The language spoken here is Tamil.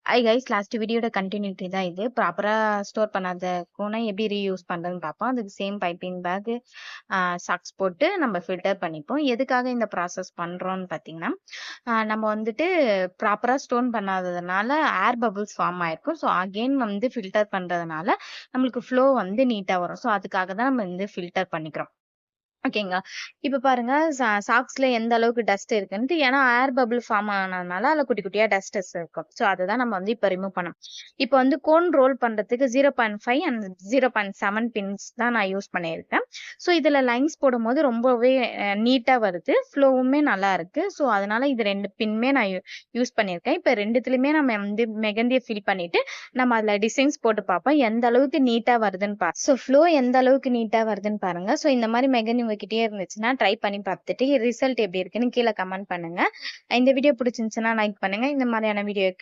ஹாய் கைஸ், லாஸ்ட் வீடியோட கண்டினியூட்டி தான் இது. ப்ராப்பரா ஸ்டோர் பண்ணாத கோனை எப்படி ரீயூஸ் பண்றதுன்னு பார்ப்போம். அதுக்கு சேம் பைப்பிங் பேக், சாக்ஸ் போட்டு நம்ம ஃபில்டர் பண்ணிப்போம். எதுக்காக இந்த ப்ராசஸ் பண்றோம்னு பார்த்தீங்கன்னா, நம்ம வந்துட்டு ப்ராப்பரா ஸ்டோன் பண்ணாததுனால ஏர் பபிள்ஸ் ஃபார்ம் ஆயிருக்கும். ஸோ அகெயின் வந்து ஃபில்டர் பண்றதுனால நம்மளுக்கு ஃப்ளோ வந்து நீட்டா வரும். ஸோ அதுக்காக தான் நம்ம வந்து ஃபில்டர் பண்ணிக்கிறோம். ஓகேங்களா. இப்ப பாருங்க, சாக்ஸ்ல எந்த அளவுக்கு டஸ்ட் இருக்குன்ட்டு. ஏன்னா ஏர் பபிள் ஃபார்ம் ஆனதுனால அதுல குட்டி குட்டியா டஸ்டஸ் இருக்கும். ஸோ அதுதான் நம்ம வந்து இப்ப ரிமூவ் பண்ணோம். இப்ப வந்து கோன் ரோல் பண்றதுக்கு 0.5 அண்ட் 0.7 பின்ஸ் தான் நான் யூஸ் பண்ணியிருக்கேன். ஸோ இதுல லைன்ஸ் போடும்போது ரொம்பவே நீட்டா வருது. ஃப்ளோவுமே நல்லா இருக்கு. ஸோ அதனால இது 2 பின்மே நான் யூஸ் பண்ணியிருக்கேன். இப்ப 2த்துலயுமே நம்ம வந்து மெகந்திய ஃபில் பண்ணிட்டு நம்ம அதுல டிசைன்ஸ் போட்டு பார்ப்போம். எந்த அளவுக்கு நீட்டா வருதுன்னு ஸோ ஃப்ளோ எந்த அளவுக்கு நீட்டா வருதுன்னு பாருங்க. ஸோ இந்த மாதிரி மெகந்தி உங்ககிட்டயே இருந்துச்சுன்னா ட்ரை பண்ணி பார்த்துட்டு ரிசல்ட் எப்படி இருக்குன்னு கீழே கமெண்ட் பண்ணுங்க. இந்த வீடியோ பிடிச்சிருந்துச்சுன்னா லைக் பண்ணுங்க. இந்த மாதிரியான வீடியோக்கு